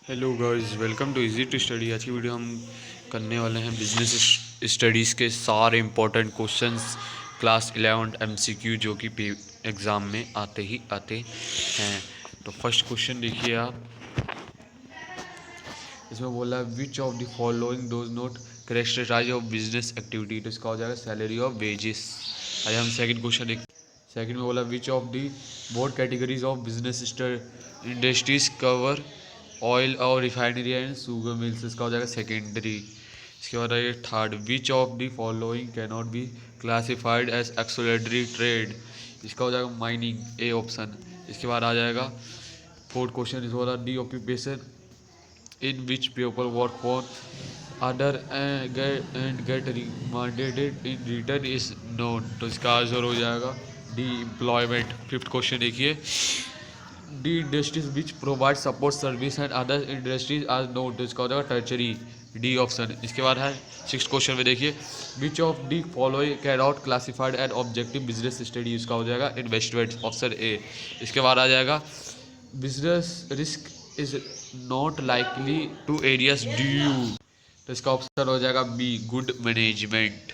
Hello guys, welcome to easy to study. आज की video हम करने वाले हैं बिजनेस स्टडीज़ के सारे इंपॉर्टेंट क्वेश्चंस क्लास 11 एमसीक्यू जो कि एग्ज़ाम में आते ही आते हैं। तो फर्स्ट क्वेश्चन देखिए आप, इसमें बोला है which of the following does not characterize of business activity. तो इसका हो जाएगा सैलरी ऑफ वेजेस। आज हम सेकंड क्वेश्चन देख, सेकंड में बोला which of the broad categories of business industries cover oil और रिफाइनरी एंड शुगर मिल्स। इसका हो जाएगा सेकेंडरी। इसके बाद आइए third, which of the following can not be classified as auxiliary trade. इसका हो जाएगा माइनिंग, ए ऑप्शन। इसके बाद आ जाएगा फोर्थ क्वेश्चन, इस वाला D occupation in which people work for other and get remanded in return is known। तो इसका आंसर हो जाएगा डी एम्प्लॉयमेंट। फिफ्थ क्वेश्चन देखिए, the industries which provide support service and other industries are known. तो इसका हो जाएगा tertiary, D option. इसके बाद है सिक्स क्वेश्चन में देखिए, which of D following can not classified and objective business study. इसका हो जाएगा इन्वेस्टमेंट, ऑप्शन ए। इसके बाद आ जाएगा business risk is not likely to arise due. तो इसका ऑप्शन हो जाएगा बी, गुड मैनेजमेंट।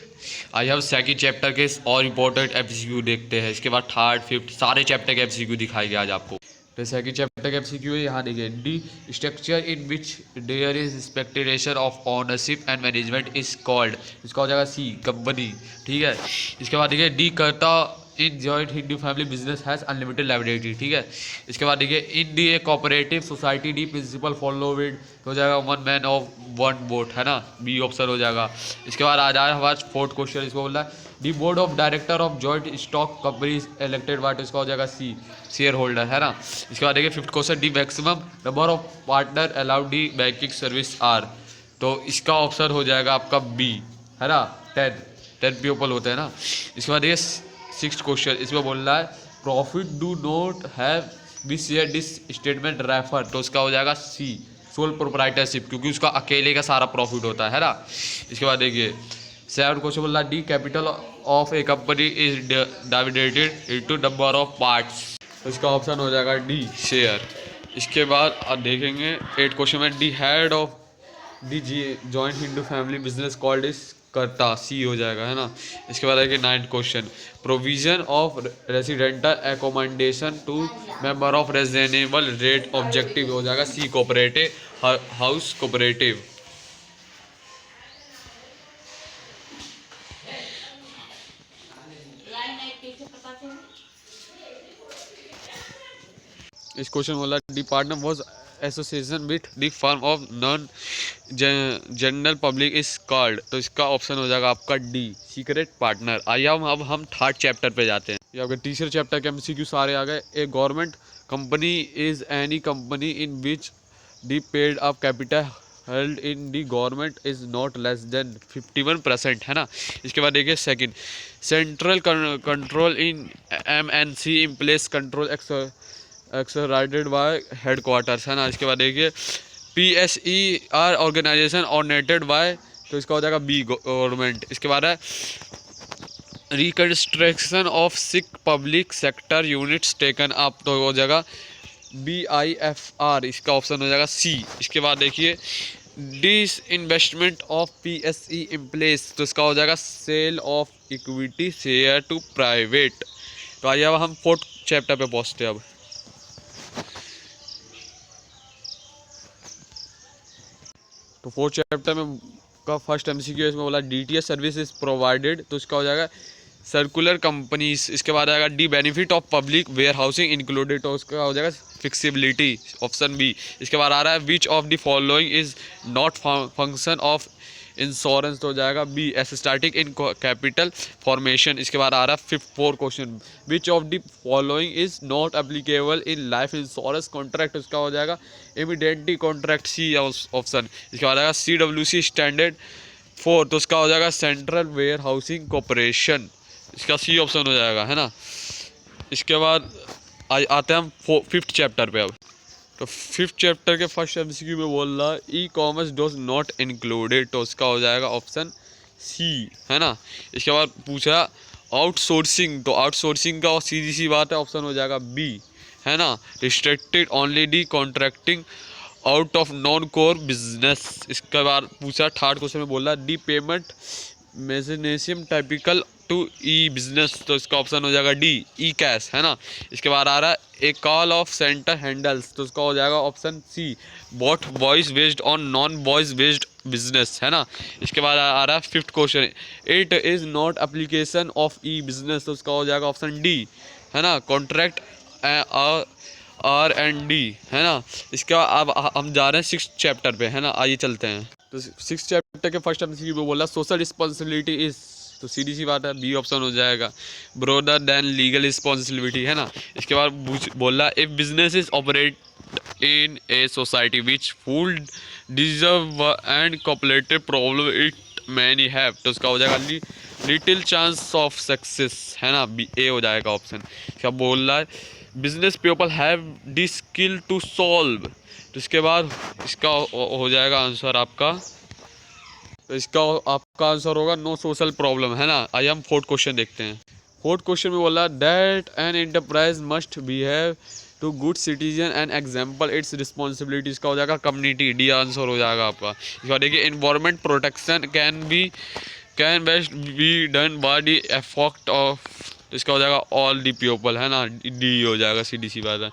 आज हम सेकंड चैप्टर के और इम्पोर्टेंट एमसीक्यू देखते हैं। इसके बाद थर्ड फिफ्थ सारे चैप्टर के एमसीक्यू दिखाई गए आज आपको। तो सेकंड चैप्टर के एमसीक्यू है, यहाँ देखिए, the structure in which there is expectation of ownership and management is called. इसका हो जाएगा सी, कंपनी। ठीक है। इसके बाद देखिए, the karta in joint Hindu family business has unlimited liability. ठीक है। इसके बाद देखिए, in the a cooperative society the principle follow with हो जाएगा one man of one vote, है ना, बी ऑप्शन हो जाएगा। इसके बाद आ जाए हमारा फोर्थ क्वेश्चन, इसको बोल रहा है दी board of director of joint stock company elected by. इसका हो जाएगा सी, शेयर होल्डर, है ना। इसके बाद देखिए fifth question, the maximum number of partner allowed the banking service are. तो इसका ऑप्शन हो जाएगा आपका बी, है ना, 10 पीपल होते हैं ना। इसके बाद देखिए सिक्स्थ क्वेश्चन, इसमें बोल रहा है profit do not have be share this statement refer. तो इसका हो जाएगा सी, सोल प्रोप्राइटरशिप, क्योंकि उसका अकेले का सारा प्रॉफिट होता है ना। इसके बाद देखिए सेवन क्वेश्चन बोल रहा है D capital of A company is divided into number of parts. तो इसका ऑप्शन हो जाएगा डी, शेयर। इसके बाद आप देखेंगे एट क्वेश्चन में the head of the joint Hindu family business called is karta, C हो जाएगा, है ना। इसके बाद है ninth question, provision of residential accommodation to member of reasonable rate objective हो जाएगा सी, कोऑपरेटिव हाउस कोऑपरेटिव। इस क्वेश्चन बोला the partner was association with the firm of non general public is called. तो इसका ऑप्शन हो जाएगा आपका D, secret partner. आइए अब हम थर्ड चैप्टर पे जाते हैं। ये आपके तीसरे चैप्टर के एमसीक्यू सारे आ गए। A government company is any company in which the paid up capital held in the government is not less than 51%, है ना। इसके बाद देखिए second, central control in MNC in place control exercised by headquarters, है ना। इसके बाद देखिए PSER ऑर्गेनाइजेशन ऑर्डिनेटेड बाय। तो इसका हो जाएगा बी, गवर्नमेंट। इसके बाद है reconstruction of sick public sector units taken up. तो हो जाएगा BIFR। इसका ऑप्शन हो जाएगा सी। इसके बाद देखिए disinvestment of PSE in place. तो इसका हो जाएगा sale of equity share to private. तो आइए अब हम फोर्थ चैप्टर पे पहुँचते हैं। अब तो फोर्थ चैप्टर में का फर्स्ट एमसीक्यू इसमें बोला DTS सर्विस इज प्रोवाइडेड। तो इसका हो जाएगा सर्कुलर कंपनीज। इसके बाद आएगा the benefit of public warehousing included. तो उसका हो जाएगा फिक्सिबिलिटी, ऑप्शन बी। इसके बाद आ रहा है which of the following is not function of insurance. तो हो जाएगा बी, एसिस्टेटिक इन कैपिटल फॉर्मेशन। इसके बाद आ रहा है fourth question, which of the following is not applicable in life insurance contract. इसका हो जाएगा इमीडिएटली कॉन्ट्रैक्ट, सी ऑप्शन। इसके बाद आएगा CWC स्टैंडर्ड 4। तो उसका हो जाएगा सेंट्रल वेयर हाउसिंग कॉरपोरेशन। इसका सी ऑप्शन हो जाएगा, है ना। इसके बाद आते हैं हम फिफ्थ चैप्टर पे। अब तो फिफ्थ चैप्टर के फर्स्ट एमसीक्यू में बोल रहा है e commerce dose not included. तो उसका हो जाएगा ऑप्शन सी, है ना। इसके बाद पूछा आउटसोर्सिंग। तो आउटसोर्सिंग का सीधी सी बात है, ऑप्शन हो जाएगा बी, है ना। Restricted only the contracting out of non core business. इसके बाद पूछा थर्ड क्वेश्चन में बोला the payment mechanism typical to e business, तो इसका ऑप्शन हो जाएगा डी ई कैश, है ना। इसके बाद आ रहा है a call of center handles, तो इसका हो जाएगा option C both voice based on non voice based business, है ना। इसके बाद आ रहा है fifth question it is not application of e business, तो इसका हो जाएगा ऑप्शन डी, है ना, कॉन्ट्रैक्ट R&D, है ना। इसका अब हम जा रहे हैं सिक्स चैप्टर पे, है ना, आइए चलते हैं। तो सिक्स चैप्टर के फर्स्ट एमसीक्यू में बोला सोशल रिस्पॉन्सिबिलिटी इज, तो सीधी सी बात है बी ऑप्शन हो जाएगा, ब्रॉडर देन लीगल रिस्पॉन्सिबिलिटी, है ना। इसके बाद बोला if business is operate in a society which full deserve and cooperative problem it many have, तो उसका हो जाएगा लिटिल चांस ऑफ सक्सेस, है ना, बी ए हो जाएगा ऑप्शन। क्या बोल रहा है business people have the skill to solve, तो इसके बाद इसका हो जाएगा आंसर आपका, तो इसका आपका आंसर होगा नो सोशल प्रॉब्लम, है ना। आइए हम फोर्थ क्वेश्चन देखते हैं। फोर्थ क्वेश्चन में बोला that an enterprise must behave to good citizen and example its responsibility, इसका हो जाएगा कम्युनिटी, डी आंसर हो जाएगा आपका। इसके बाद देखिए environment protection can best be done by the effort of, तो इसका हो जाएगा ऑल दी पीपल, है ना, डी हो जाएगा, सीधी सी बात है।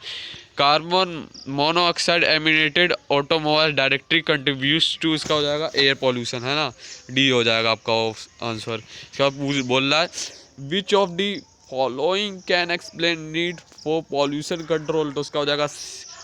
Carbon monoxide emitted automobile directly contributes to, इसका हो जाएगा एयर पॉल्यूशन, है ना, डी हो जाएगा आपका आंसर। इसके बाद बोल रहा है which of the following can explain need for pollution control, तो उसका हो जाएगा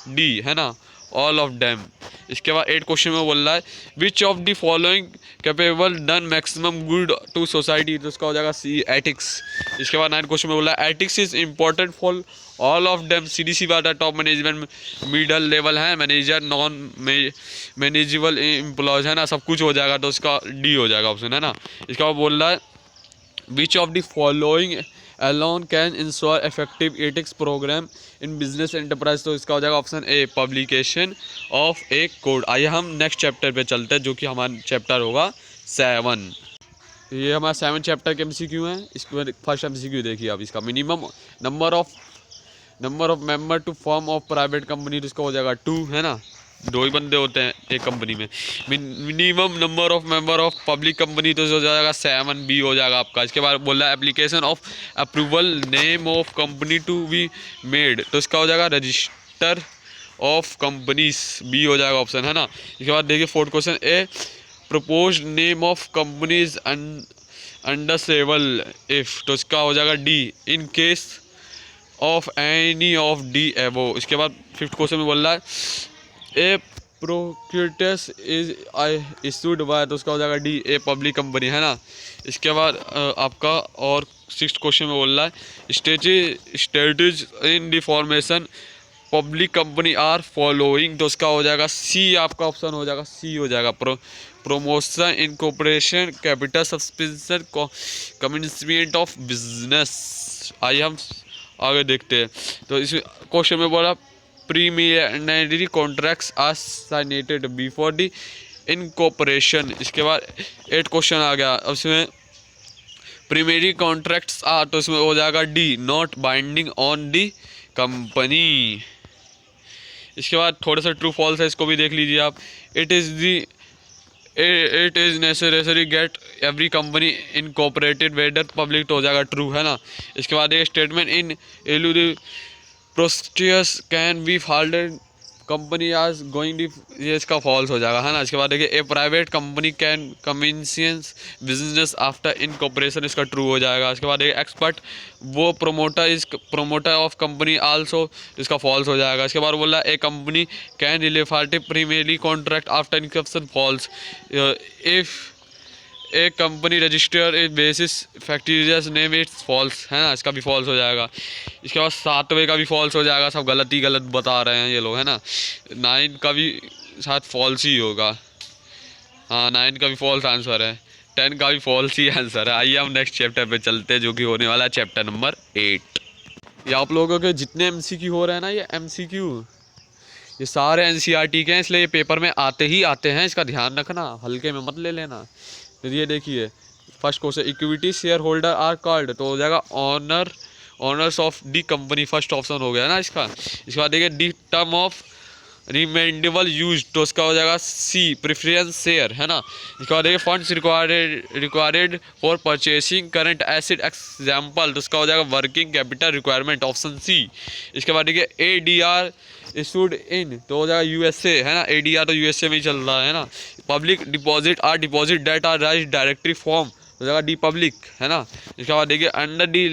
डी, है ना, ऑल ऑफ डैम। इसके बाद 8 क्वेश्चन में बोल रहा है which of the following capable done maximum good to society, तो उसका हो जाएगा सी एथिक्स। इसके बाद 9 क्वेश्चन में बोला है ethics is important for all of them, सीधी सी बात है, टॉप मैनेजमेंट मिडल लेवल है, मैनेजर नॉन मैनेजेबल एम्प्लॉयज, है ना, सब कुछ हो जाएगा, तो उसका डी हो जाएगा ऑप्शन, है ना। इसके बाद बोल रहा है which of the following alone can ensure effective ethics program in business enterprise, तो इसका हो जाएगा option A publication of A code. आइए हम नेक्स्ट चैप्टर पे चलते हैं जो कि हमारा चैप्टर होगा 7। ये हमारा 7 चैप्टर के एमसीक्यू है। इसको फर्स्ट एमसीक्यू देखिए आप, इसका minimum number of member to form of private company, तो इसका हो जाएगा 2, है ना, 2 ही बंदे होते हैं एक कंपनी में। Minimum number of member of public company, तो हो जाएगा 7, बी हो जाएगा आपका। इसके बाद बोल रहा है application of approval name of company to be made, तो इसका हो जाएगा रजिस्टर ऑफ कंपनीज, बी हो जाएगा ऑप्शन, है ना। इसके बाद देखिए fourth question a propose name of companies under several if, तो इसका हो जाएगा D in case of any of the above. इसके बाद फिफ्थ क्वेश्चन में बोल रहा है a prospectus is issued by, तो उसका हो जाएगा डी ए पब्लिक कंपनी, है ना। इसके बाद आपका और सिक्स्थ क्वेश्चन में बोल रहा है stages in the formation public company are following, तो उसका हो जाएगा सी, आपका ऑप्शन हो जाएगा सी हो जाएगा promotion incorporation capital subscription commitment of business. आइए हम आगे देखते हैं। तो इस क्वेश्चन में बोला preliminary contracts are signed before the incorporation. इसके बाद 8 क्वेश्चन आ गया, उसमें प्रीलिमिनरी कॉन्ट्रैक्ट्स आर, तो इसमें हो जाएगा D not binding on the company. इसके बाद थोड़ा सा ट्रू फॉल्स है, इसको भी देख लीजिए आप। It is necessary get every company incorporated whether public, तो हो जाएगा ट्रू, है ना। इसके बाद ये statement in lieu prospectus can be filed company आज गोइंग, ये इसका फॉल्स हो जाएगा, है ना। इसके बाद देखिए a private company can commence business after incorporation, इसका ट्रू हो जाएगा। इसके बाद एक्सपर्ट वो प्रोमोटर ऑफ कंपनी आल्सो, इसका फॉल्स हो जाएगा। इसके बाद बोला ए कंपनी कैन रिलेफार्टिव preliminary contract after incorporation, false. If एक company register is basis factories name it's false, है ना, इसका भी फॉल्स हो जाएगा। इसके बाद 7वें का भी फॉल्स हो जाएगा, सब गलत ही गलत बता रहे हैं ये लोग, है ना। 9 का भी शायद फॉल्स ही होगा, हाँ 9 का भी फॉल्स आंसर है, 10 का भी फॉल्स ही आंसर है। आइए हम नेक्स्ट चैप्टर पे चलते हैं जो कि होने वाला है चैप्टर नंबर 8। ये आप लोगों के जितने एमसीक्यू हो रहे हैं ना, ये एमसीक्यू ये सारे एनसीईआरटी के हैं, इसलिए ये पेपर में आते ही आते हैं, इसका ध्यान रखना, हल्के में मत ले लेना। तो ये देखिए first question equity share holder are called, तो हो जाएगा owners of the company, first option हो गया ना इसका। इसके बाद देखिए the term of redeemable use, तो उसका हो जाएगा सी प्रेफरेंस शेयर, है ना। इसके बाद देखिए funds required for purchasing current asset example, तो उसका हो जाएगा working capital requirement, option C. इसके बाद देखिए ADR इशूड इन, तो हो जाएगा USA, है ना। ADR तो USA में ही चल रहा है ना। Public deposit are deposit that are raise directly from, हो जाएगा डी पब्लिक, है ना। इसके बाद देखिए under the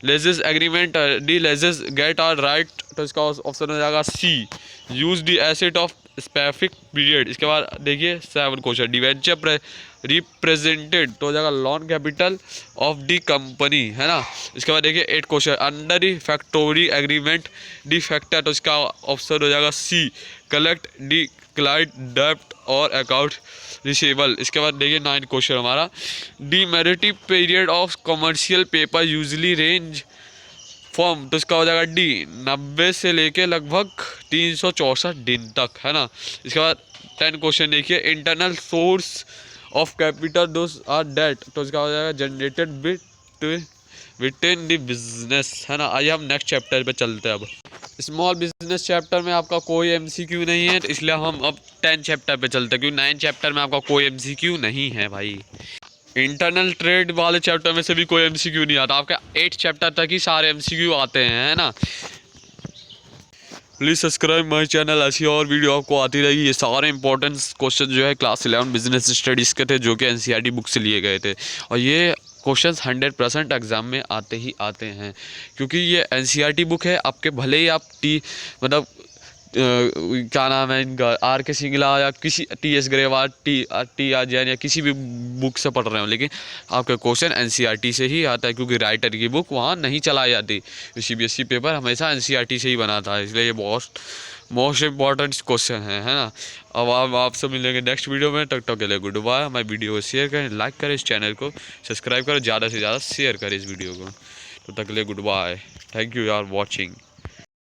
lease agreement the lessee get are right, तो इसका ऑप्शन हो जाएगा C use the asset of specific period. इसके बाद देखिए 7 क्वेश्चन डिवेंचर रिप्रेजेंटेड, तो हो जाएगा loan capital of the company, है ना। इसके बाद देखिए 8 question under the factoring agreement the factor, तो इसका ऑप्शन हो जाएगा सी कलेक्ट डी क्लाइंट डेप्ट और अकाउंट रिसीवेबल। इसके बाद देखिए 9 क्वेश्चन हमारा the maturity period of commercial paper usually range from, तो इसका हो जाएगा डी 90 से लेके लगभग 364 दिन तक, है ना। इसके बाद 10 क्वेश्चन देखिए internal source of capital those are that, तो इसका हो जाएगा generated within the business, है ना। आइए हम नेक्स्ट चैप्टर पे चलते हैं। अब स्मॉल बिजनेस चैप्टर में आपका कोई MCQ नहीं है, तो इसलिए हम अब 10 चैप्टर पे चलते हैं, क्योंकि 9 चैप्टर में आपका कोई MCQ नहीं है भाई। इंटरनल ट्रेड वाले चैप्टर में से भी कोई MCQ नहीं आता, आपका 8 चैप्टर तक ही सारे MCQ आते हैं, है ना। प्लीज़ सब्सक्राइब माय चैनल, ऐसी और वीडियो आपको आती रहेगी। ये सारे इंपॉर्टेंट क्वेश्चन जो है क्लास 11 बिजनेस स्टडीज़ के थे, जो कि NCERT बुक से लिए गए थे, और ये क्वेश्चंस 100% एग्ज़ाम में आते ही आते हैं, क्योंकि ये NCERT बुक है। आपके भले ही आप मतलब क्या नाम है इनका, RK सिंगला या किसी TS ग्रेवाल TR जैन या किसी भी बुक से पढ़ रहे हो, लेकिन आपका क्वेश्चन NCERT से ही आता है, क्योंकि राइटर की बुक वहाँ नहीं चलाई जाती। CBSE पेपर हमेशा NCERT से ही बनाता है, इसलिए ये मोस्ट इम्पॉर्टेंट क्वेश्चन है ना। अब आपसे मिलेंगे नेक्स्ट वीडियो में, तब तक के लिए गुड बाय। हमारी वीडियो को शेयर करें, लाइक करें, इस चैनल को सब्सक्राइब करें, ज़्यादा से ज़्यादा शेयर करें इस वीडियो को। तब तक के लिए गुड बाय, थैंक यू यार वॉचिंग।